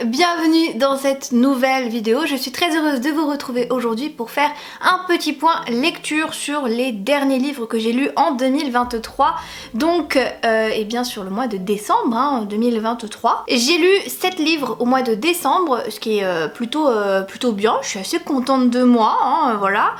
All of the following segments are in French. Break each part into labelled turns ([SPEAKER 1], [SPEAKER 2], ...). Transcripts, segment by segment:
[SPEAKER 1] bienvenue dans cette nouvelle vidéo. Je suis très heureuse de vous retrouver aujourd'hui pour faire un petit point lecture sur les derniers livres que j'ai lus en 2023. Donc, et bien sur le mois de décembre 2023. J'ai lu 7 livres au mois de décembre, ce qui est plutôt bien. Je suis assez contente de moi, voilà.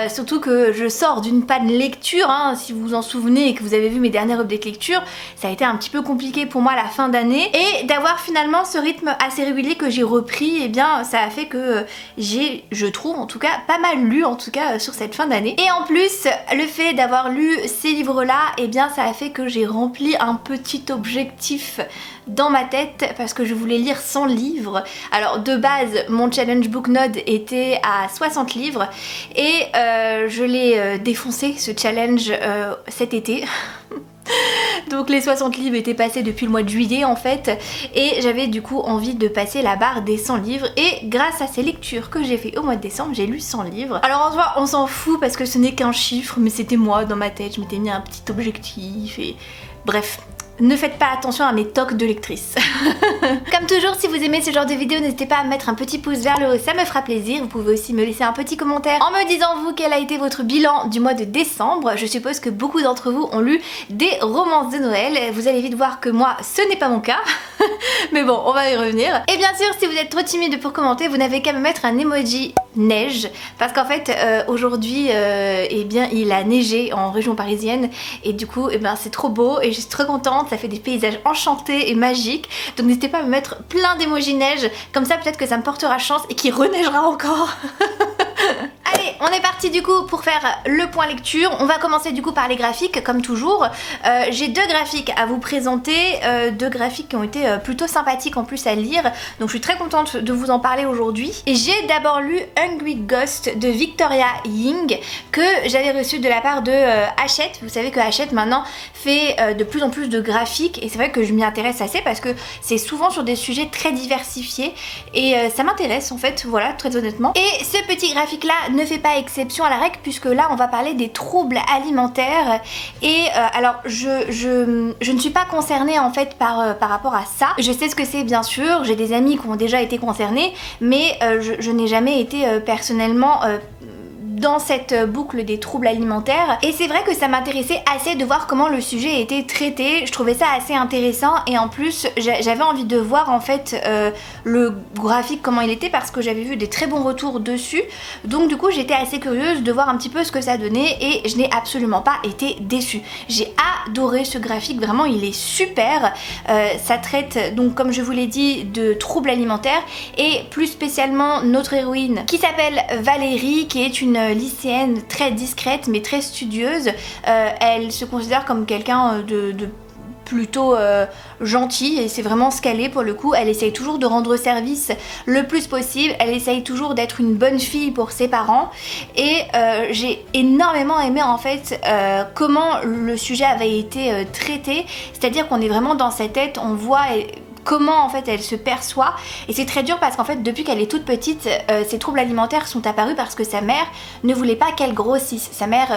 [SPEAKER 1] Surtout que je sors d'une panne lecture, si vous vous en souvenez et que vous avez vu mes dernières updates lecture, ça a été un petit peu compliqué pour moi à la fin d'année. Et d'avoir finalement ce rythme assez régulier que j'ai repris, et bien ça a fait que j'ai, je trouve en tout cas, pas mal lu en tout cas sur cette fin d'année. Et en plus, le fait d'avoir lu ces livres-là, et bien ça a fait que j'ai rempli un petit objectif dans ma tête parce que je voulais lire 100 livres. Alors de base, mon challenge book node était à 60 livres et je l'ai défoncé ce challenge cet été. Donc les 60 livres étaient passés depuis le mois de juillet en fait, et j'avais du coup envie de passer la barre des 100 livres, et grâce à ces lectures que j'ai fait au mois de décembre, j'ai lu 100 livres. Alors en soi on s'en fout parce que ce n'est qu'un chiffre, mais c'était moi dans ma tête, je m'étais mis un petit objectif et bref. Ne faites pas attention à mes tocs de lectrice. Comme toujours, si vous aimez ce genre de vidéo, n'hésitez pas à mettre un petit pouce vers le haut, ça me fera plaisir. Vous pouvez aussi me laisser un petit commentaire en me disant vous quel a été votre bilan du mois de décembre. Je suppose que beaucoup d'entre vous ont lu des romances de Noël. Vous allez vite voir que moi, ce n'est pas mon cas. Mais bon, on va y revenir. Et bien sûr, si vous êtes trop timide pour commenter, vous n'avez qu'à me mettre un emoji neige. Parce qu'en fait, aujourd'hui, eh bien, il a neigé en région parisienne. Et du coup, eh ben, c'est trop beau et je suis trop contente. Ça fait des paysages enchantés et magiques. Donc n'hésitez pas à me mettre plein d'émojis neige. Comme ça, peut-être que ça me portera chance et qu'il reneigera encore. Allez, on est parti du coup pour faire le point lecture. On va commencer du coup par les graphiques comme toujours. J'ai deux graphiques à vous présenter, deux graphiques qui ont été plutôt sympathiques en plus à lire. Donc je suis très contente de vous en parler aujourd'hui. Et j'ai d'abord lu Hungry Ghost de Victoria Ying que j'avais reçu de la part de Hachette. Vous savez que Hachette maintenant fait de plus en plus de graphiques et c'est vrai que je m'y intéresse assez parce que c'est souvent sur des sujets très diversifiés et ça m'intéresse en fait, voilà, très honnêtement. Et ce petit graphique là ne fait pas exception à la règle puisque là on va parler des troubles alimentaires et alors je ne suis pas concernée en fait par rapport à ça. Je sais ce que c'est bien sûr, j'ai des amis qui ont déjà été concernés mais je n'ai jamais été personnellement dans cette boucle des troubles alimentaires et c'est vrai que ça m'intéressait assez de voir comment le sujet était traité. Je trouvais ça assez intéressant et en plus j'avais envie de voir en fait le graphique comment il était parce que j'avais vu des très bons retours dessus, donc du coup j'étais assez curieuse de voir un petit peu ce que ça donnait et je n'ai absolument pas été déçue. J'ai adoré ce graphique, vraiment il est super. Ça traite donc comme je vous l'ai dit de troubles alimentaires et plus spécialement notre héroïne qui s'appelle Valérie, qui est une lycéenne très discrète mais très studieuse. Elle se considère comme quelqu'un de plutôt gentille et c'est vraiment ce qu'elle est pour le coup. Elle essaye toujours de rendre service le plus possible, elle essaye toujours d'être une bonne fille pour ses parents et j'ai énormément aimé en fait comment le sujet avait été traité, c'est-à-dire qu'on est vraiment dans sa tête, on voit comment en fait elle se perçoit et c'est très dur parce qu'en fait depuis qu'elle est toute petite ses troubles alimentaires sont apparus parce que sa mère ne voulait pas qu'elle grossisse. Sa mère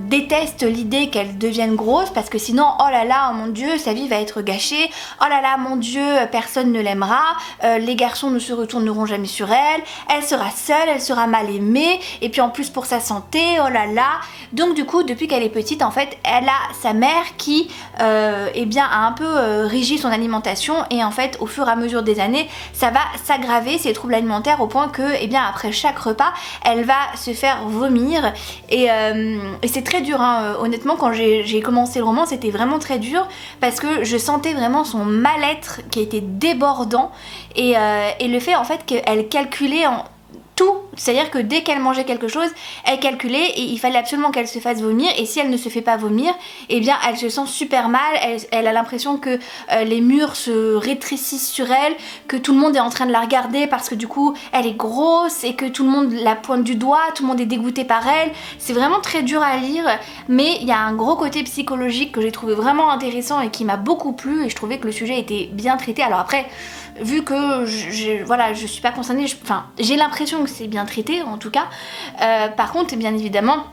[SPEAKER 1] déteste l'idée qu'elle devienne grosse parce que sinon oh là là, oh mon dieu, sa vie va être gâchée, oh là là mon dieu, personne ne l'aimera, les garçons ne se retourneront jamais sur elle, elle sera seule, elle sera mal aimée et puis en plus pour sa santé, oh là là. Donc du coup depuis qu'elle est petite en fait elle a sa mère qui eh bien a un peu régi son alimentation et en fait au fur et à mesure des années ça va s'aggraver ces troubles alimentaires au point que eh bien après chaque repas elle va se faire vomir et c'est très dur honnêtement quand j'ai commencé le roman c'était vraiment très dur parce que je sentais vraiment son mal-être qui était débordant et le fait en fait qu'elle calculait en tout, c'est-à-dire que dès qu'elle mangeait quelque chose, elle calculait et il fallait absolument qu'elle se fasse vomir et si elle ne se fait pas vomir, eh bien elle se sent super mal, elle a l'impression que les murs se rétrécissent sur elle, que tout le monde est en train de la regarder parce que du coup elle est grosse et que tout le monde la pointe du doigt, tout le monde est dégoûté par elle. C'est vraiment très dur à lire mais il y a un gros côté psychologique que j'ai trouvé vraiment intéressant et qui m'a beaucoup plu et je trouvais que le sujet était bien traité. Alors après, vu que voilà, je suis pas concernée, enfin j'ai l'impression que c'est bien traité en tout cas. Par contre bien évidemment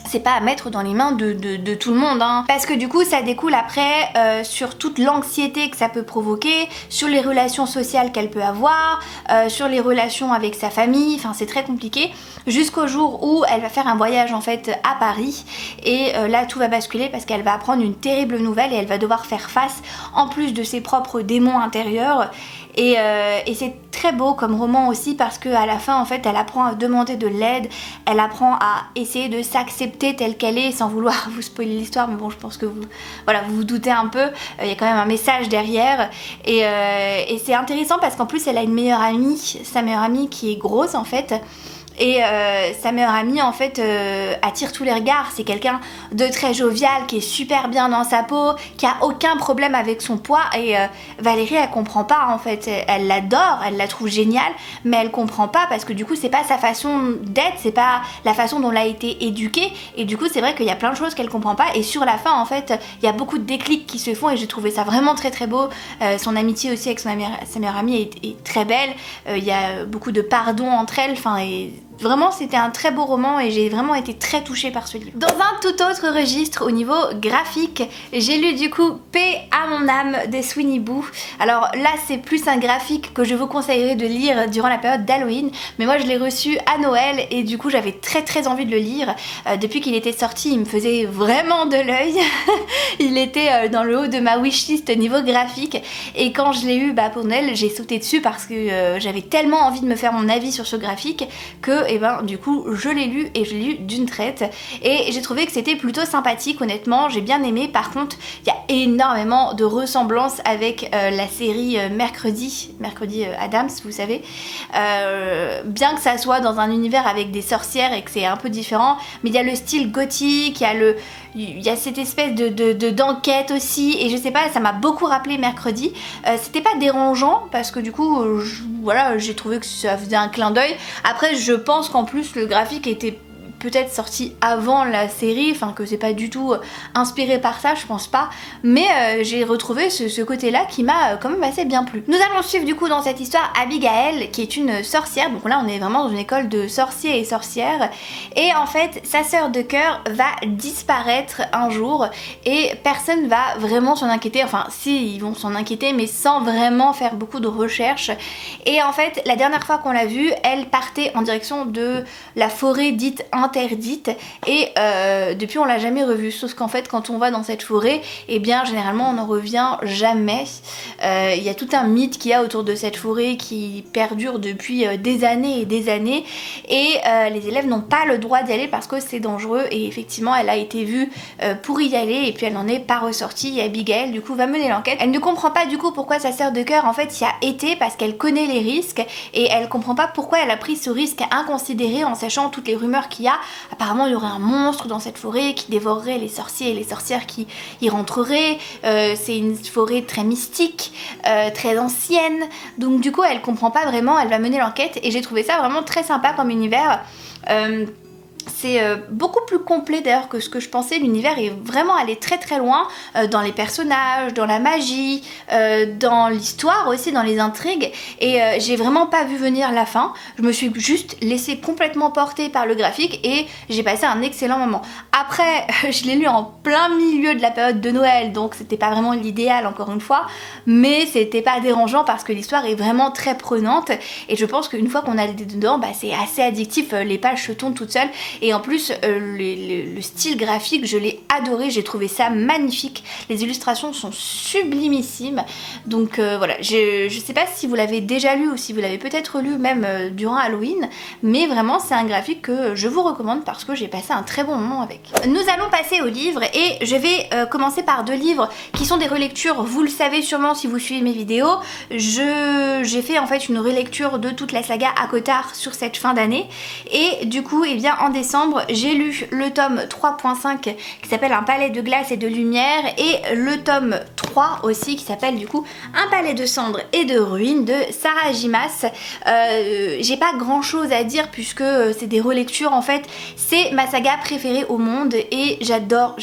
[SPEAKER 1] c'est pas à mettre dans les mains de tout le monde, hein. Parce que du coup ça découle après sur toute l'anxiété que ça peut provoquer, sur les relations sociales qu'elle peut avoir, sur les relations avec sa famille, enfin c'est très compliqué, jusqu'au jour où elle va faire un voyage en fait à Paris et là tout va basculer parce qu'elle va apprendre une terrible nouvelle et elle va devoir faire face en plus de ses propres démons intérieurs. Et c'est très beau comme roman aussi parce qu'à la fin en fait elle apprend à demander de l'aide, elle apprend à essayer de s'accepter telle qu'elle est sans vouloir vous spoiler l'histoire, mais bon je pense que vous vous doutez un peu, il y a quand même un message derrière et c'est intéressant parce qu'en plus elle a une meilleure amie, sa meilleure amie qui est grosse en fait. Et sa meilleure amie en fait attire tous les regards, c'est quelqu'un de très jovial, qui est super bien dans sa peau, qui a aucun problème avec son poids et Valérie elle comprend pas en fait, elle l'adore, elle la trouve géniale mais elle comprend pas parce que du coup c'est pas sa façon d'être, c'est pas la façon dont elle a été éduquée et du coup c'est vrai qu'il y a plein de choses qu'elle comprend pas et sur la fin en fait il y a beaucoup de déclics qui se font et j'ai trouvé ça vraiment très très beau. Son amitié aussi avec sa meilleure amie est très belle, il y a beaucoup de pardon entre elles, enfin et vraiment c'était un très beau roman et j'ai vraiment été très touchée par ce livre. Dans un tout autre registre au niveau graphique, j'ai lu du coup Paix à mon âme de Sweeney Boo. Alors là c'est plus un graphique que je vous conseillerais de lire durant la période d'Halloween, mais moi je l'ai reçu à Noël et du coup j'avais très envie de le lire. Depuis qu'il était sorti il me faisait vraiment de l'œil. Il était dans le haut de ma wishlist niveau graphique et quand je l'ai eu pour Noël j'ai sauté dessus parce que j'avais tellement envie de me faire mon avis sur ce graphique que et du coup je l'ai lu et je l'ai lu d'une traite et j'ai trouvé que c'était plutôt sympathique, honnêtement j'ai bien aimé. Par contre il y a énormément de ressemblances avec la série Mercredi Addams, vous savez, bien que ça soit dans un univers avec des sorcières et que c'est un peu différent, mais il y a le style gothique, il y a cette espèce d'enquête aussi et je sais pas, ça m'a beaucoup rappelé Mercredi. C'était pas dérangeant parce que du coup voilà, j'ai trouvé que ça faisait un clin d'œil. Après je pense qu'en plus le graphique était peut-être sorti avant la série, enfin que c'est pas du tout inspiré par ça, je pense pas, mais j'ai retrouvé ce côté-là qui m'a quand même assez bien plu. Nous allons suivre du coup dans cette histoire Abigail qui est une sorcière, donc là on est vraiment dans une école de sorciers et sorcières et en fait sa sœur de cœur va disparaître un jour et personne va vraiment s'en inquiéter, enfin si ils vont s'en inquiéter mais sans vraiment faire beaucoup de recherches et en fait la dernière fois qu'on l'a vue elle partait en direction de la forêt dite interdite et depuis on l'a jamais revue, sauf qu'en fait quand on va dans cette forêt et bien généralement on n'en revient jamais. Il y a tout un mythe qu'il y a autour de cette forêt qui perdure depuis des années et des années et les élèves n'ont pas le droit d'y aller parce que c'est dangereux et effectivement elle a été vue pour y aller et puis elle n'en est pas ressortie et Abigail du coup va mener l'enquête. Elle ne comprend pas du coup pourquoi sa sœur de cœur en fait y a été parce qu'elle connaît les risques et elle comprend pas pourquoi elle a pris ce risque inconsidéré en sachant toutes les rumeurs qu'il y a. Apparemment il y aurait un monstre dans cette forêt qui dévorerait les sorciers et les sorcières qui y rentreraient, c'est une forêt très mystique, très ancienne, donc du coup elle comprend pas vraiment, elle va mener l'enquête et j'ai trouvé ça vraiment très sympa comme univers. C'est beaucoup plus complet d'ailleurs que ce que je pensais, l'univers est vraiment allé très loin dans les personnages, dans la magie, dans l'histoire aussi, dans les intrigues et j'ai vraiment pas vu venir la fin, je me suis juste laissée complètement porter par le graphique et j'ai passé un excellent moment. Après je l'ai lu en plein milieu de la période de Noël donc c'était pas vraiment l'idéal encore une fois, mais c'était pas dérangeant parce que l'histoire est vraiment très prenante et je pense qu'une fois qu'on a l'idée dedans c'est assez addictif, les pages se tournent toutes seules. Et en plus le style graphique je l'ai adoré, j'ai trouvé ça magnifique, les illustrations sont sublimissimes donc voilà, je sais pas si vous l'avez déjà lu ou si vous l'avez peut-être lu même durant Halloween, mais vraiment c'est un graphique que je vous recommande parce que j'ai passé un très bon moment avec. Nous allons passer aux livres et je vais commencer par deux livres qui sont des relectures, vous le savez sûrement si vous suivez mes vidéos, j'ai fait en fait une relecture de toute la saga ACOTAR sur cette fin d'année et du coup et bien en décembre j'ai lu le tome 3.5 qui s'appelle Un palais de glace et de lumière et le tome 3 aussi qui s'appelle du coup Un palais de cendres et de ruines de Sarah Jimas. J'ai pas grand chose à dire puisque c'est des relectures en fait, c'est ma saga préférée au monde et j'adore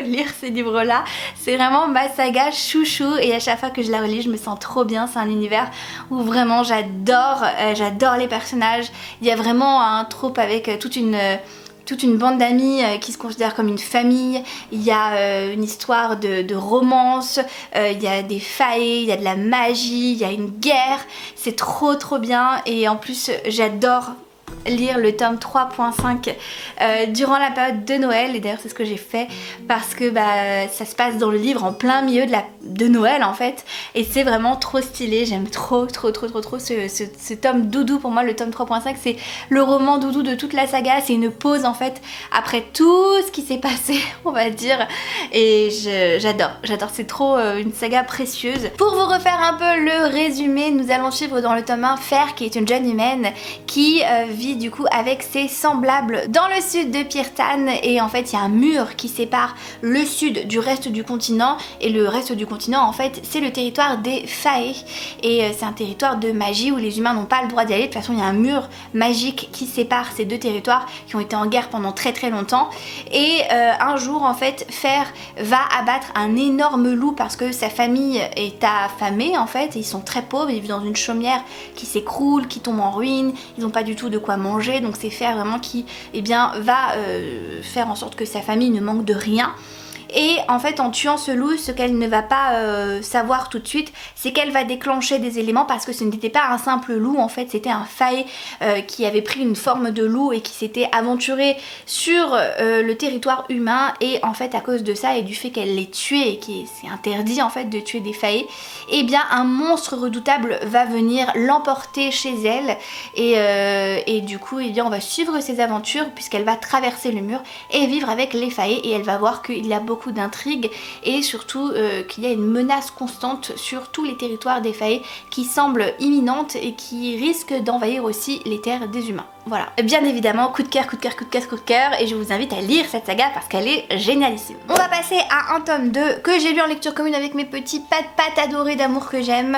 [SPEAKER 1] lire ces livres là, c'est vraiment ma saga chouchou et à chaque fois que je la relis je me sens trop bien, c'est un univers où vraiment j'adore les personnages, il y a vraiment un trope avec toute toute une bande d'amis qui se considèrent comme une famille, il y a une histoire de romance, il y a des faées, il y a de la magie, il y a une guerre, c'est trop bien et en plus j'adore lire le tome 3.5 durant la période de Noël et d'ailleurs c'est ce que j'ai fait parce que ça se passe dans le livre en plein milieu de Noël en fait et c'est vraiment trop stylé, j'aime trop ce tome doudou. Pour moi le tome 3.5 c'est le roman doudou de toute la saga, c'est une pause en fait après tout ce qui s'est passé on va dire et j'adore, c'est trop une saga précieuse. Pour vous refaire un peu le résumé, nous allons suivre dans le tome 1 Fer qui est une jeune humaine qui vit du coup avec ses semblables dans le sud de Pirtan et en fait il y a un mur qui sépare le sud du reste du continent et le reste du continent en fait c'est le territoire des Fae et c'est un territoire de magie où les humains n'ont pas le droit d'y aller. De toute façon il y a un mur magique qui sépare ces deux territoires qui ont été en guerre pendant très longtemps et un jour en fait Fer va abattre un énorme loup parce que sa famille est affamée en fait et ils sont très pauvres, ils vivent dans une chaumière qui s'écroule, qui tombe en ruine, ils n'ont pas du tout de quoi manger donc c'est Fer vraiment qui va faire en sorte que sa famille ne manque de rien. Et en fait en tuant ce loup, ce qu'elle ne va pas savoir tout de suite, c'est qu'elle va déclencher des éléments parce que ce n'était pas un simple loup, en fait c'était un fae qui avait pris une forme de loup et qui s'était aventuré sur le territoire humain et en fait à cause de ça et du fait qu'elle les tuait et qui c'est interdit en fait de tuer des fae, et bien un monstre redoutable va venir l'emporter chez elle et du coup on va suivre ses aventures puisqu'elle va traverser le mur et vivre avec les fae et elle va voir qu'il y a beaucoup d'intrigues et surtout qu'il y a une menace constante sur tous les territoires des Fae qui semble imminente et qui risque d'envahir aussi les terres des humains. Voilà, bien évidemment, coup de cœur et je vous invite à lire cette saga parce qu'elle est génialissime. On va passer à un tome 2 que j'ai lu en lecture commune avec mes petits pattes adorés d'amour que j'aime.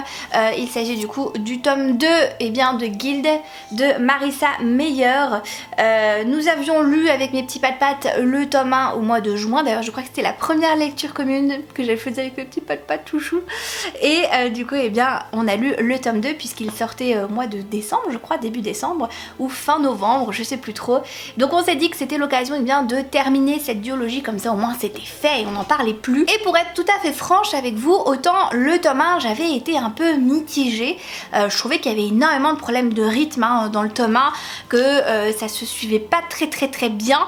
[SPEAKER 1] Il s'agit du coup du tome 2 de Guild de Marissa Meyer. Nous avions lu avec mes petits pattes le tome 1 au mois de juin, d'ailleurs je crois que c'était la première lecture commune que j'ai faisais avec mes petits pattes tout chou. Et du coup on a lu le tome 2 puisqu'il sortait au mois de décembre, je crois début décembre ou fin novembre, je sais plus trop. Donc on s'est dit que c'était l'occasion de terminer cette duologie, comme ça au moins c'était fait et on n'en parlait plus. Et pour être tout à fait franche avec vous, autant le tome 1 j'avais été un peu mitigée, je trouvais qu'il y avait énormément de problèmes de rythme dans le tome 1, que ça se suivait pas très bien,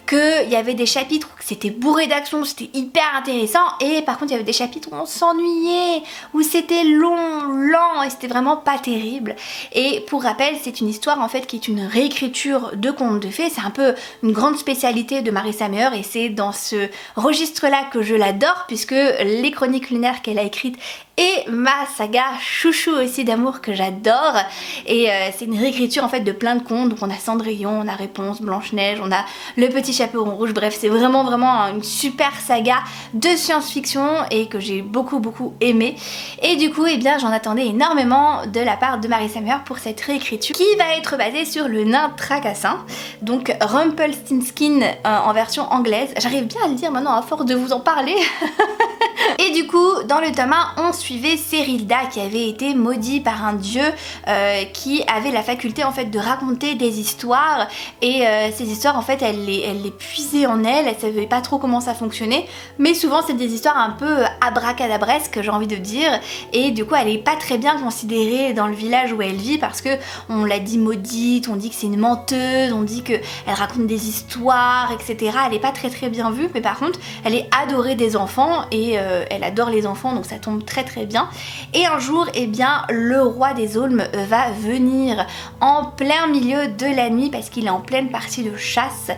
[SPEAKER 1] qu'il y avait des chapitres où c'était bourré d'action, c'était hyper intéressant et par contre il y avait des chapitres où on s'ennuyait, où c'était lent et c'était vraiment pas terrible. Et pour rappel c'est une histoire en fait qui est une réécriture de contes de fées, c'est un peu une grande spécialité de Marissa Meyer et c'est dans ce registre là que je l'adore puisque les chroniques lunaires qu'elle a écrites et ma saga chouchou aussi d'amour que j'adore et c'est une réécriture en fait de plein de contes. Donc on a Cendrillon, on a Réponse, Blanche-Neige, on a Le Petit Chaperon Rouge, bref c'est vraiment une super saga de science-fiction et que j'ai beaucoup aimé et du coup j'en attendais énormément de la part de Marissa Meyer pour cette réécriture qui va être basée sur le nain Tracassin, donc Rumpelstiltskin en version anglaise. J'arrive bien à le dire maintenant à force de vous en parler. Et du coup dans le tome 1 on suivait Serilda qui avait été maudit par un dieu qui avait la faculté en fait de raconter des histoires et ces histoires en fait elle les puisait en elle savait pas trop comment ça fonctionnait mais souvent c'est des histoires un peu abracadabresques j'ai envie de dire et du coup elle est pas très bien considérée dans le village où elle vit parce que on l'a dit maudite, on dit que c'est une menteuse, on dit qu'elle raconte des histoires etc. Elle est pas très bien vue mais par contre elle est adorée des enfants et elle adore les enfants donc ça tombe très bien. Et un jour le roi des aulmes va venir en plein milieu de la nuit parce qu'il est en pleine partie de chasse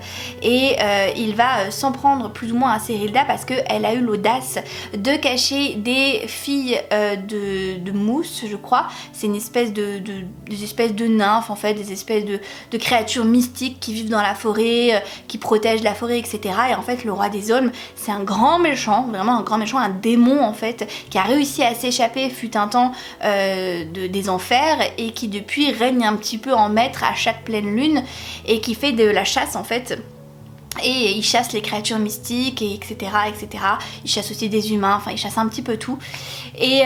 [SPEAKER 1] et il va s'en prendre plus ou moins à Serilda parce qu'elle a eu l'audace de cacher des filles de mousse je crois, c'est une espèce des espèces de nymphes en fait, des espèces de créatures mystiques qui vivent dans la forêt, qui protègent la forêt etc. Et en fait le roi des aulmes c'est un grand méchant, vraiment un grand méchant, un démon en fait qui a réussi à s'échapper fut un temps des enfers et qui depuis règne un petit peu en maître à chaque pleine lune et qui fait de la chasse en fait et il chasse les créatures mystiques, et etc., etc. Il chasse aussi des humains, enfin il chasse un petit peu tout. Et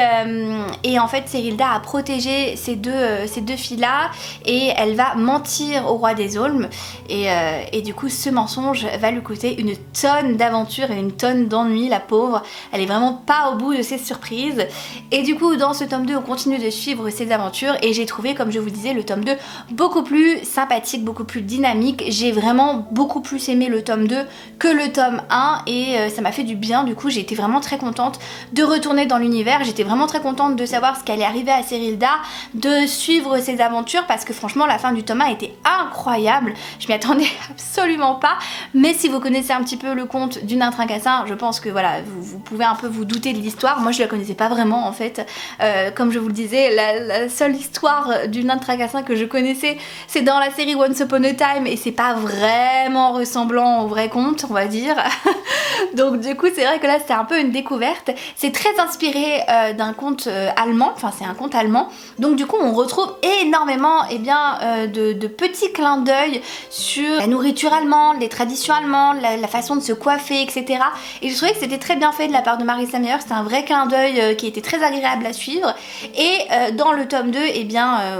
[SPEAKER 1] en fait Serylda a protégé ces deux filles-là et elle va mentir au roi des Aulmes et du coup ce mensonge va lui coûter une tonne d'aventures et une tonne d'ennuis, la pauvre. Elle est vraiment pas au bout de ses surprises. Et du coup dans ce tome 2 on continue de suivre ses aventures et j'ai trouvé, comme je vous disais, le tome 2 beaucoup plus sympathique, beaucoup plus dynamique. J'ai vraiment beaucoup plus aimé le tome 2 que le tome 1 et ça m'a fait du bien. Du coup j'ai été vraiment très contente de retourner dans l'univers. J'étais vraiment très contente de savoir ce qui allait arriver à Serylda, de suivre ses aventures parce que franchement la fin du tome 1 était incroyable. Je m'y attendais absolument pas, mais si vous connaissez un petit peu le conte du nain Tracassin, je pense que voilà, vous pouvez un peu vous douter de l'histoire. Moi je la connaissais pas vraiment en fait. Comme je vous le disais, la seule histoire du nain Tracassin que je connaissais, c'est dans la série Once Upon a Time et c'est pas vraiment ressemblant au vrai conte, on va dire. Donc du coup c'est vrai que là c'était un peu une découverte. C'est très inspiré d'un conte allemand, enfin c'est un conte allemand. Donc du coup on retrouve énormément de petits clins d'œil sur la nourriture allemande, les traditions allemandes, la façon de se coiffer, etc. Et je trouvais que c'était très bien fait de la part de Marissa Meyer. C'était un vrai clin d'œil qui était très agréable à suivre. Et dans le tome 2,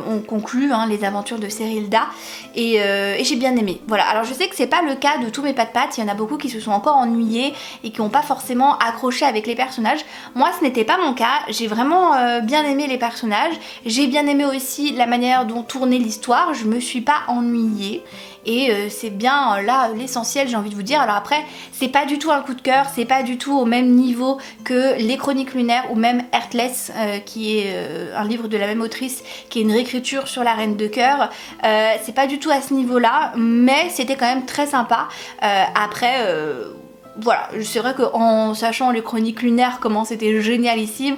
[SPEAKER 1] on conclut les aventures de Serylda et j'ai bien aimé. Voilà, alors je sais que c'est pas le cas de tous mes pattes-pattes, il y en a beaucoup qui se sont encore ennuyés et qui n'ont pas forcément accroché avec les personnages. Moi ce n'était pas mon cas, j'ai vraiment bien aimé les personnages, j'ai bien aimé aussi la manière dont tournait l'histoire, je me suis pas ennuyée. Et c'est bien là l'essentiel, j'ai envie de vous dire. Alors après c'est pas du tout un coup de cœur, c'est pas du tout au même niveau que Les Chroniques Lunaires ou même Heartless qui est un livre de la même autrice qui est une réécriture sur la Reine de Cœur. C'est pas du tout à ce niveau là, mais c'était quand même très sympa. Après voilà, c'est vrai qu'en sachant Les Chroniques Lunaires comment c'était génialissime,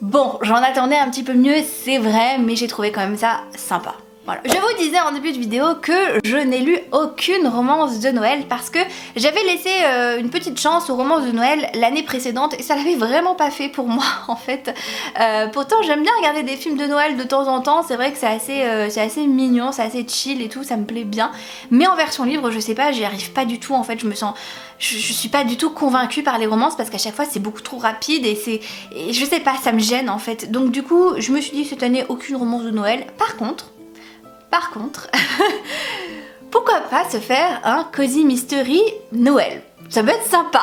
[SPEAKER 1] bon j'en attendais un petit peu mieux c'est vrai, mais j'ai trouvé quand même ça sympa. Voilà. Je vous disais en début de vidéo que je n'ai lu aucune romance de Noël parce que j'avais laissé une petite chance aux romances de Noël l'année précédente et ça l'avait vraiment pas fait pour moi en fait. Pourtant j'aime bien regarder des films de Noël de temps en temps, c'est vrai que c'est assez mignon, c'est assez chill et tout, ça me plaît bien. Mais en version livre, je sais pas, j'y arrive pas du tout en fait, je suis pas du tout convaincue par les romances parce qu'à chaque fois c'est beaucoup trop rapide et je sais pas, ça me gêne en fait. Donc du coup je me suis dit cette année aucune romance de Noël. Par contre, pourquoi pas se faire un Cozy Mystery Noël? Ça peut être sympa.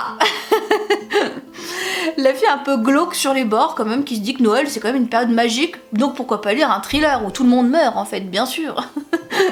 [SPEAKER 1] La fille un peu glauque sur les bords quand même qui se dit que Noël c'est quand même une période magique, donc pourquoi pas lire un thriller où tout le monde meurt en fait, bien sûr.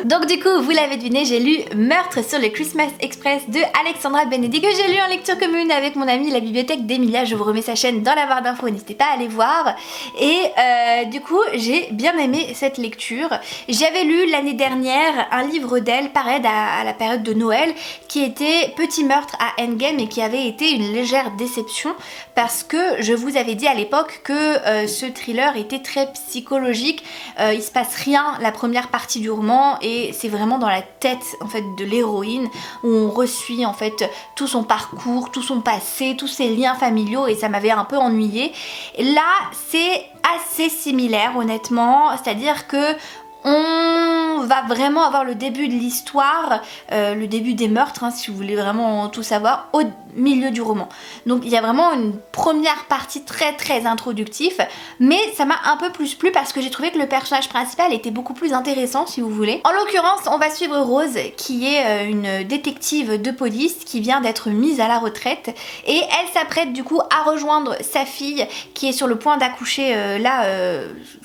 [SPEAKER 1] Donc du coup vous l'avez deviné, j'ai lu Meurtre sur le Christmas Express de Alexandra Benedict que j'ai lu en lecture commune avec mon amie la bibliothèque d'Emilia. Je vous remets sa chaîne dans la barre d'infos, n'hésitez pas à aller voir. Et du coup j'ai bien aimé cette lecture. J'avais lu l'année dernière un livre d'elle pareil à la période de Noël qui était Petit meurtre à Endgame et qui avait été une légère déception parce que je vous avais dit à l'époque que ce thriller était très psychologique. Il se passe rien la première partie du roman et c'est vraiment dans la tête en fait de l'héroïne où on resuit en fait tout son parcours, tout son passé, tous ses liens familiaux et ça m'avait un peu ennuyée. Là c'est assez similaire honnêtement, c'est-à-dire que on va vraiment avoir le début de l'histoire, le début des meurtres, si vous voulez vraiment tout savoir, au milieu du roman. Donc il y a vraiment une première partie très introductive, mais ça m'a un peu plus plu parce que j'ai trouvé que le personnage principal était beaucoup plus intéressant si vous voulez. En l'occurrence, on va suivre Rose qui est une détective de police qui vient d'être mise à la retraite et elle s'apprête du coup à rejoindre sa fille qui est sur le point d'accoucher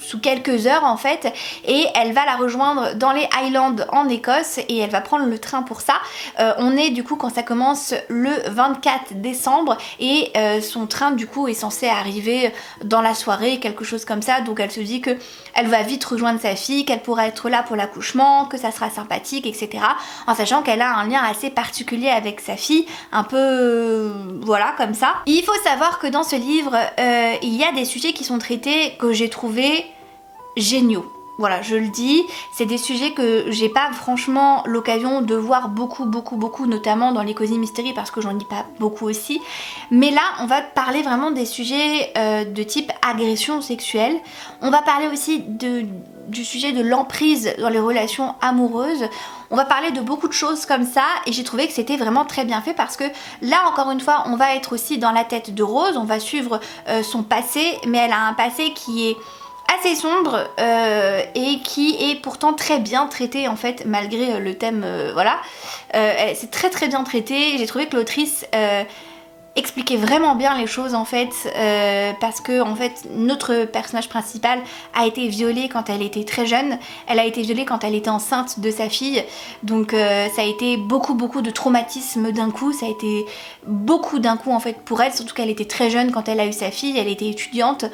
[SPEAKER 1] sous quelques heures en fait, et elle va la rejoindre dans les Highlands en Écosse et elle va prendre le train pour ça. On est du coup quand ça commence le 24 décembre et son train du coup est censé arriver dans la soirée, quelque chose comme ça, donc elle se dit que elle va vite rejoindre sa fille, qu'elle pourra être là pour l'accouchement, que ça sera sympathique, etc. En sachant qu'elle a un lien assez particulier avec sa fille, un peu voilà comme ça. Et il faut savoir que dans ce livre il y a des sujets qui sont traités que j'ai trouvé géniaux. Voilà, je le dis, c'est des sujets que j'ai pas franchement l'occasion de voir beaucoup, notamment dans les Cozy Mystery parce que j'en lis pas beaucoup aussi. Mais là, on va parler vraiment des sujets de type agression sexuelle. On va parler aussi du sujet de l'emprise dans les relations amoureuses. On va parler de beaucoup de choses comme ça et j'ai trouvé que c'était vraiment très bien fait parce que là encore une fois on va être aussi dans la tête de Rose, on va suivre son passé, mais elle a un passé qui est assez sombre et qui est pourtant très bien traité en fait malgré le thème voilà. C'est très très bien traité, j'ai trouvé que l'autrice expliquer vraiment bien les choses en fait parce que en fait notre personnage principal a été violé quand elle était très jeune, elle a été violée quand elle était enceinte de sa fille, donc ça a été beaucoup de traumatisme d'un coup, ça a été beaucoup d'un coup en fait pour elle, surtout qu'elle était très jeune quand elle a eu sa fille, elle était étudiante.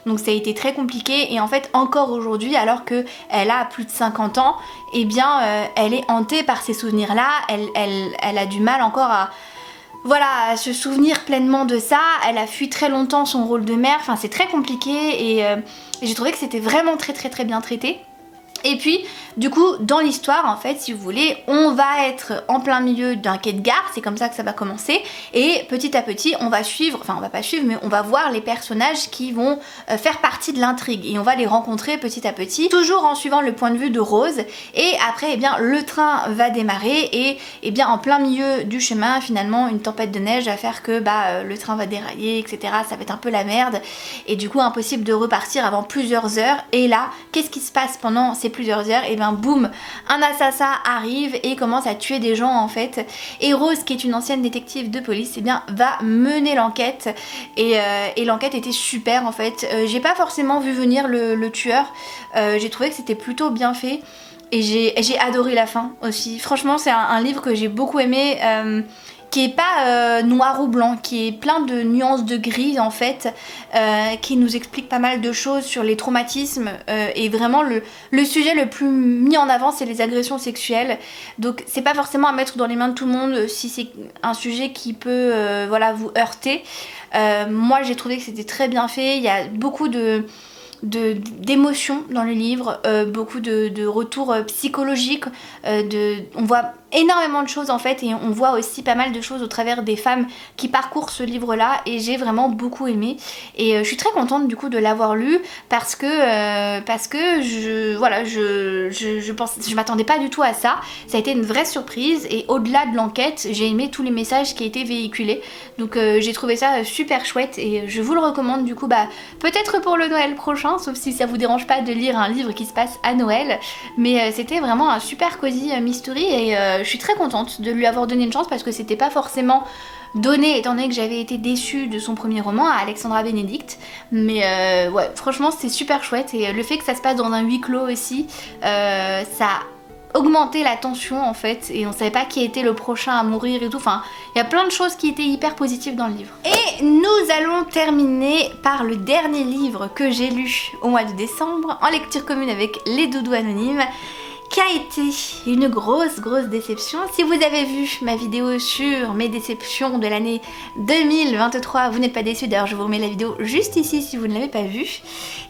[SPEAKER 1] Donc ça a été très compliqué et en fait encore aujourd'hui alors qu'elle a plus de 50 ans, eh bien elle est hantée par ces souvenirs là, elle a du mal encore à se souvenir pleinement de ça. Elle a fui très longtemps son rôle de mère, enfin c'est très compliqué et j'ai trouvé que c'était vraiment très bien traité. Et puis du coup dans l'histoire en fait si vous voulez on va être en plein milieu d'un quai de gare, c'est comme ça que ça va commencer et petit à petit on va suivre, enfin on va pas suivre mais on va voir les personnages qui vont faire partie de l'intrigue et on va les rencontrer petit à petit, toujours en suivant le point de vue de Rose et après eh bien le train va démarrer et eh bien en plein milieu du chemin finalement une tempête de neige va faire que le train va dérailler etc, ça va être un peu la merde et du coup impossible de repartir avant plusieurs heures et là qu'est-ce qui se passe pendant ces plusieurs heures, et bien boum, un assassin arrive et commence à tuer des gens en fait et Rose qui est une ancienne détective de police et bien va mener l'enquête et l'enquête était super en fait, j'ai pas forcément vu venir le tueur, j'ai trouvé que c'était plutôt bien fait et j'ai adoré la fin aussi, franchement c'est un livre que j'ai beaucoup aimé, qui est pas noir ou blanc, qui est plein de nuances de gris en fait, qui nous explique pas mal de choses sur les traumatismes et vraiment le sujet le plus mis en avant c'est les agressions sexuelles, donc c'est pas forcément à mettre dans les mains de tout le monde si c'est un sujet qui peut vous heurter. Moi j'ai trouvé que c'était très bien fait, il y a beaucoup d'émotions dans le livre, beaucoup de retours psychologiques, on voit énormément de choses en fait et on voit aussi pas mal de choses au travers des femmes qui parcourent ce livre là et j'ai vraiment beaucoup aimé et je suis très contente du coup de l'avoir lu parce que je m'attendais pas du tout à ça, ça a été une vraie surprise et au-delà de l'enquête j'ai aimé tous les messages qui étaient véhiculés, donc j'ai trouvé ça super chouette et je vous le recommande du coup peut-être pour le Noël prochain, sauf si ça vous dérange pas de lire un livre qui se passe à Noël, mais c'était vraiment un super cosy mystery et je suis très contente de lui avoir donné une chance parce que c'était pas forcément donné étant donné que j'avais été déçue de son premier roman à Alexandra Benedict, mais ouais franchement c'était super chouette et le fait que ça se passe dans un huis clos aussi, ça a augmenté la tension en fait et on savait pas qui était le prochain à mourir et tout, enfin il y a plein de choses qui étaient hyper positives dans le livre. Et nous allons terminer par le dernier livre que j'ai lu au mois de décembre en lecture commune avec les doudous anonymes, qui a été une grosse déception. Si vous avez vu ma vidéo sur mes déceptions de l'année 2023, vous n'êtes pas déçus, d'ailleurs je vous remets la vidéo juste ici si vous ne l'avez pas vue.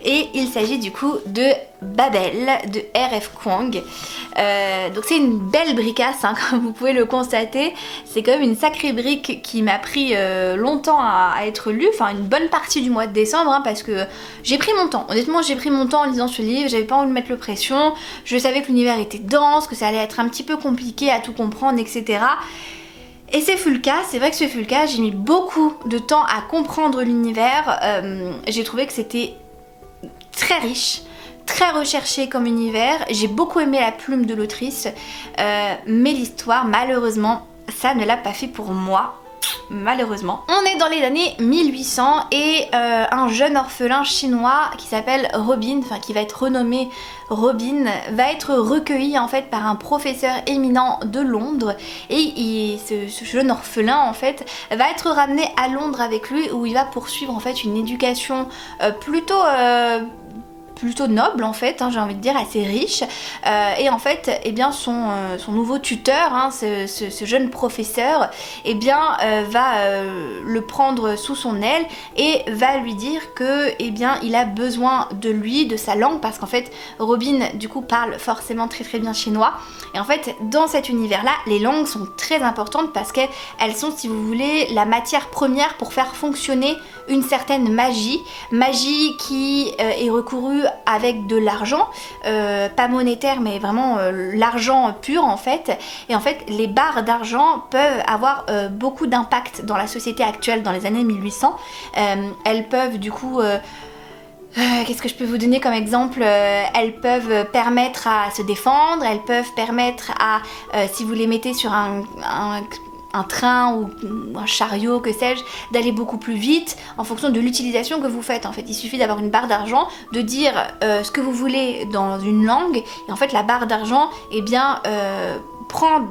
[SPEAKER 1] Et il s'agit du coup de Babel de R.F. Kuang. Donc c'est une belle bricasse hein, comme vous pouvez le constater, c'est quand même une sacrée brique qui m'a pris longtemps à être lue, enfin une bonne partie du mois de décembre hein, parce que j'ai pris mon temps, honnêtement j'ai pris mon temps en lisant ce livre, j'avais pas envie de mettre le pression, je savais que l'univers était dense, que ça allait être un petit peu compliqué à tout comprendre etc. Et ce fut le cas, c'est vrai que ce fut le cas, j'ai mis beaucoup de temps à comprendre l'univers, j'ai trouvé que c'était très riche, très recherché comme univers, j'ai beaucoup aimé la plume de l'autrice, mais l'histoire malheureusement ça ne l'a pas fait pour moi. Malheureusement. On est dans les années 1800 et un jeune orphelin chinois qui s'appelle Robin, enfin qui va être renommé Robin, va être recueilli en fait par un professeur éminent de Londres et ce jeune orphelin en fait va être ramené à Londres avec lui où il va poursuivre en fait une éducation plutôt noble en fait, hein, j'ai envie de dire assez riche, et en fait eh bien son nouveau tuteur, hein, ce jeune professeur, eh bien va le prendre sous son aile et va lui dire que eh bien il a besoin de lui, de sa langue, parce qu'en fait Robin du coup parle forcément très bien chinois et en fait dans cet univers là les langues sont très importantes parce qu'elles sont si vous voulez la matière première pour faire fonctionner une certaine magie qui est recourue avec de l'argent, pas monétaire mais vraiment l'argent pur en fait. Et en fait les barres d'argent peuvent avoir beaucoup d'impact dans la société actuelle dans les années 1800. Elles peuvent du coup... qu'est-ce que je peux vous donner comme exemple? Elles peuvent permettre à se défendre, elles peuvent permettre à, si vous les mettez sur un train ou un chariot, que sais-je, d'aller beaucoup plus vite en fonction de l'utilisation que vous faites. En fait, il suffit d'avoir une barre d'argent, de dire ce que vous voulez dans une langue, et en fait la barre d'argent, eh bien, prend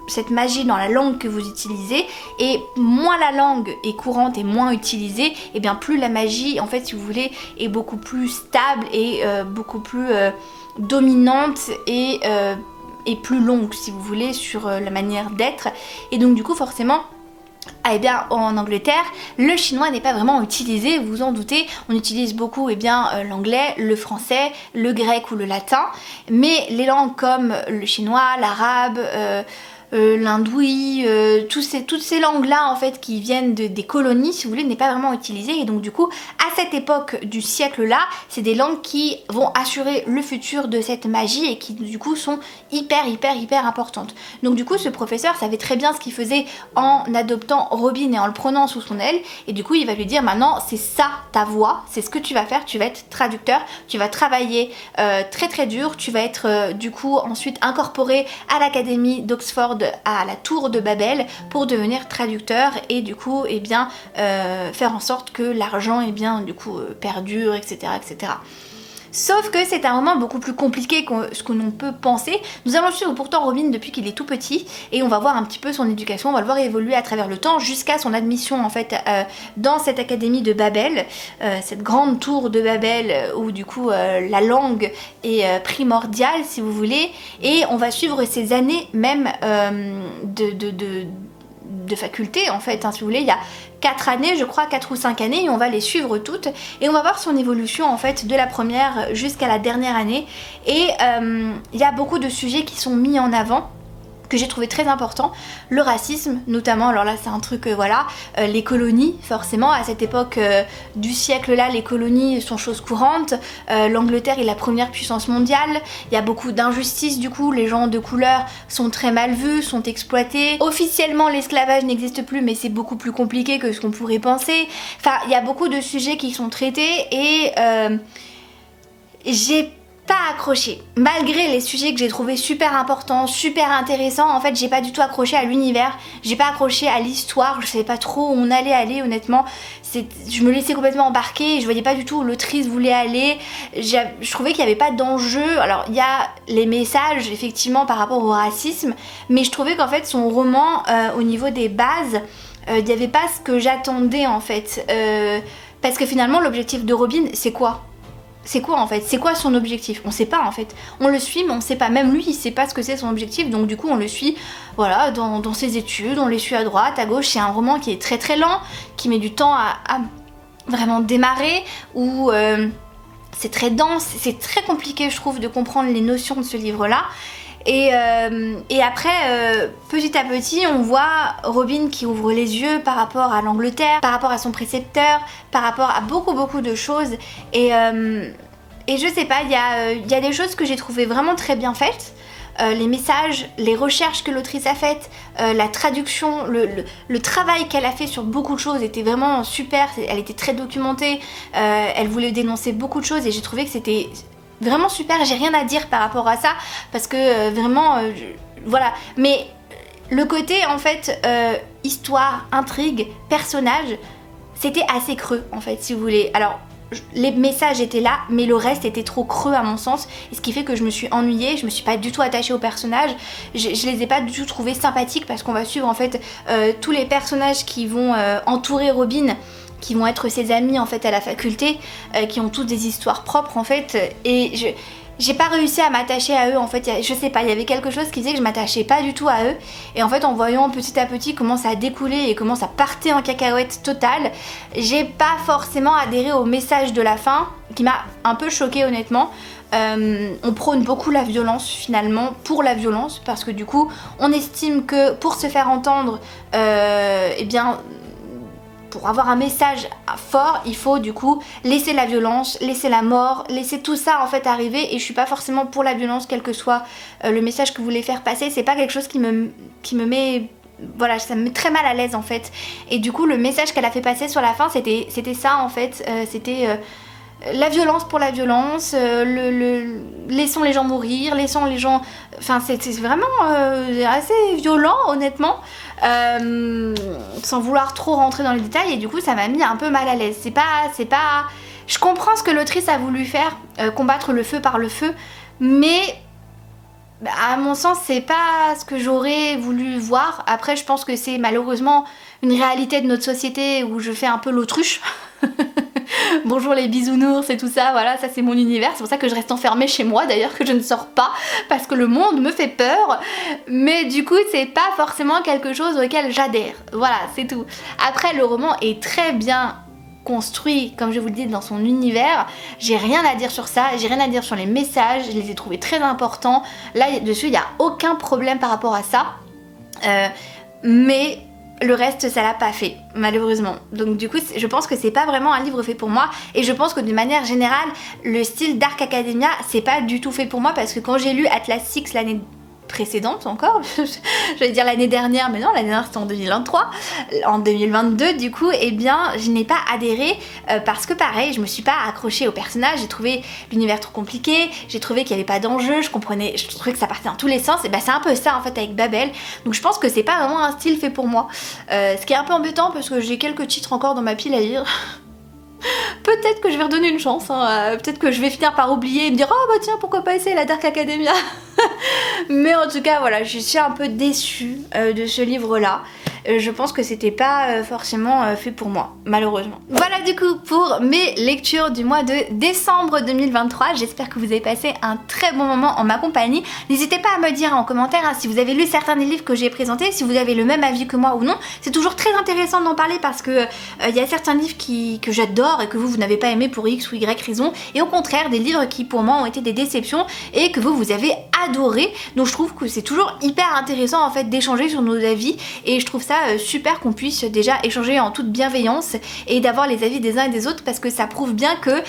[SPEAKER 1] cette magie dans la langue que vous utilisez, et moins la langue est courante et moins utilisée, et bien plus la magie, en fait, si vous voulez, est beaucoup plus stable et beaucoup plus dominante et plus longue, si vous voulez, sur la manière d'être. Et donc du coup forcément, eh bien en Angleterre, le chinois n'est pas vraiment utilisé, vous vous en doutez. On utilise beaucoup l'anglais, le français, le grec ou le latin, mais les langues comme le chinois, l'arabe, l'hindoui, toutes ces langues-là en fait qui viennent des colonies, si vous voulez, n'est pas vraiment utilisée. Et donc du coup, à cette époque du siècle-là, c'est des langues qui vont assurer le futur de cette magie et qui du coup sont hyper importantes. Donc du coup, ce professeur savait très bien ce qu'il faisait en adoptant Robin et en le prenant sous son aile. Et du coup, il va lui dire maintenant, c'est ça ta voie, c'est ce que tu vas faire, tu vas être traducteur, tu vas travailler très dur, tu vas être du coup ensuite incorporé à l'académie d'Oxford, à la tour de Babel, pour devenir traducteur et du coup eh bien faire en sorte que l'argent eh bien du coup perdure, etc. Sauf que c'est un roman beaucoup plus compliqué que ce que l'on peut penser. Nous allons suivre pourtant Robin depuis qu'il est tout petit et on va voir un petit peu son éducation, on va le voir évoluer à travers le temps jusqu'à son admission en fait dans cette académie de Babel, cette grande tour de Babel où du coup la langue est primordiale si vous voulez, et on va suivre ces années même de faculté en fait, si vous voulez. Il y a 4 années, je crois, 4 ou 5 années, et on va les suivre toutes et on va voir son évolution en fait de la première jusqu'à la dernière année. Et il y a beaucoup de sujets qui sont mis en avant que j'ai trouvé très important, le racisme notamment. Alors là c'est un truc voilà, les colonies, forcément à cette époque du siècle là, les colonies sont chose courante, l'Angleterre est la première puissance mondiale, il y a beaucoup d'injustices, du coup les gens de couleur sont très mal vus, sont exploités. Officiellement l'esclavage n'existe plus, mais c'est beaucoup plus compliqué que ce qu'on pourrait penser. Enfin il y a beaucoup de sujets qui sont traités et j'ai pas accroché. Malgré les sujets que j'ai trouvé super importants, super intéressants, en fait j'ai pas du tout accroché à l'univers, j'ai pas accroché à l'histoire, je savais pas trop où on allait aller honnêtement. Je me laissais complètement embarquer, je voyais pas du tout où l'autrice voulait aller, je trouvais qu'il y avait pas d'enjeu. Alors il y a les messages effectivement par rapport au racisme, mais je trouvais qu'en fait son roman au niveau des bases, il n'y avait pas ce que j'attendais en fait, parce que finalement l'objectif de Robin c'est quoi ? C'est quoi en fait? C'est quoi son objectif? On sait pas en fait. On le suit mais on sait pas. Même lui il sait pas ce que c'est son objectif, donc du coup on le suit voilà, dans ses études, on les suit à droite, à gauche. C'est un roman qui est très lent, qui met du temps à vraiment démarrer, où c'est très dense, c'est très compliqué je trouve de comprendre les notions de ce livre là. Et après, petit à petit, on voit Robin qui ouvre les yeux par rapport à l'Angleterre, par rapport à son précepteur, par rapport à beaucoup de choses. Et je sais pas, il y a des choses que j'ai trouvées vraiment très bien faites. Les messages, les recherches que l'autrice a faites, la traduction, le travail qu'elle a fait sur beaucoup de choses était vraiment super. Elle était très documentée, elle voulait dénoncer beaucoup de choses et j'ai trouvé que c'était vraiment super. J'ai rien à dire par rapport à ça parce que vraiment voilà, mais le côté en fait histoire, intrigue, personnage, c'était assez creux en fait si vous voulez. Alors les messages étaient là mais le reste était trop creux à mon sens, et ce qui fait que je me suis ennuyée, je me suis pas du tout attachée aux personnages, je les ai pas du tout trouvés sympathiques parce qu'on va suivre en fait tous les personnages qui vont entourer Robin, qui vont être ses amis en fait à la faculté, qui ont tous des histoires propres en fait, et j'ai pas réussi à m'attacher à eux en fait. Je sais pas, il y avait quelque chose qui faisait que je m'attachais pas du tout à eux, et en fait en voyant petit à petit comment ça a découlé et comment ça partait en cacahuète totale, j'ai pas forcément adhéré au message de la fin qui m'a un peu choquée honnêtement. On prône beaucoup la violence finalement pour la violence, parce que du coup on estime que pour se faire entendre eh bien pour avoir un message fort, il faut du coup laisser la violence, laisser la mort, laisser tout ça en fait arriver, et je suis pas forcément pour la violence, quel que soit le message que vous voulez faire passer, c'est pas quelque chose qui me met... Voilà, ça me met très mal à l'aise en fait. Et du coup le message qu'elle a fait passer sur la fin c'était ça en fait, c'était la violence pour la violence, laissons les gens mourir, laissons les gens... Enfin c'est vraiment assez violent honnêtement, sans vouloir trop rentrer dans les détails, et du coup ça m'a mis un peu mal à l'aise. C'est pas... Je comprends ce que l'autrice a voulu faire, combattre le feu par le feu, mais... à mon sens c'est pas ce que j'aurais voulu voir. Après je pense que c'est malheureusement une réalité de notre société où je fais un peu l'autruche. Bonjour les bisounours et tout ça, voilà, ça c'est mon univers, c'est pour ça que je reste enfermée chez moi d'ailleurs, que je ne sors pas, parce que le monde me fait peur, mais du coup c'est pas forcément quelque chose auquel j'adhère, voilà, c'est tout. Après le roman est très bien construit, comme je vous le dis, dans son univers, j'ai rien à dire sur ça, j'ai rien à dire sur les messages, je les ai trouvés très importants, là dessus il n'y a aucun problème par rapport à ça, mais le reste ça l'a pas fait malheureusement. Donc du coup je pense que c'est pas vraiment un livre fait pour moi, et je pense que de manière générale le style Dark Academia c'est pas du tout fait pour moi, parce que quand j'ai lu Atlas Six l'année précédente encore, j'allais dire l'année dernière, mais non, l'année dernière c'était en 2023, en 2022 du coup, et bien je n'ai pas adhéré parce que pareil, je me suis pas accrochée au personnage, j'ai trouvé l'univers trop compliqué, j'ai trouvé qu'il n'y avait pas d'enjeu, je trouvais que ça partait dans tous les sens, et bah c'est un peu ça en fait avec Babel, donc je pense que c'est pas vraiment un style fait pour moi, ce qui est un peu embêtant parce que j'ai quelques titres encore dans ma pile à lire. Peut-être que je vais redonner une chance, hein. Peut-être que je vais finir par oublier et me dire oh bah tiens pourquoi pas essayer la Dark Academia. Mais en tout cas voilà, je suis un peu déçue de ce livre là. Je pense que c'était pas forcément fait pour moi, malheureusement. Voilà du coup pour mes lectures du mois de décembre 2023. J'espère que vous avez passé un très bon moment en ma compagnie. N'hésitez pas à me dire en commentaire hein, si vous avez lu certains des livres que j'ai présentés, si vous avez le même avis que moi ou non. C'est toujours très intéressant d'en parler parce que y a certains livres que j'adore et que vous n'avez pas aimé pour X ou Y raison, et au contraire des livres qui pour moi ont été des déceptions et que vous avez adoré. Donc je trouve que c'est toujours hyper intéressant en fait d'échanger sur nos avis, et je trouve ça super qu'on puisse déjà échanger en toute bienveillance et d'avoir les avis des uns et des autres, parce que ça prouve bien que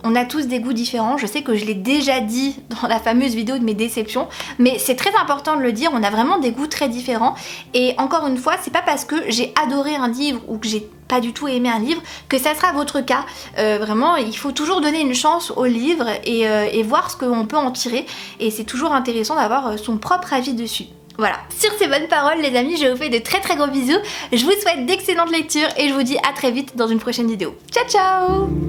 [SPEAKER 1] on a tous des goûts différents. Je sais que je l'ai déjà dit dans la fameuse vidéo de mes déceptions, mais c'est très important de le dire, on a vraiment des goûts très différents, et encore une fois c'est pas parce que j'ai adoré un livre ou que j'ai pas du tout aimé un livre que ça sera votre cas. Vraiment il faut toujours donner une chance au livre et voir ce qu'on peut en tirer, et c'est toujours intéressant d'avoir son propre avis dessus. Voilà, sur ces bonnes paroles les amis, je vous fais de très très gros bisous, je vous souhaite d'excellentes lectures et je vous dis à très vite dans une prochaine vidéo. Ciao ciao.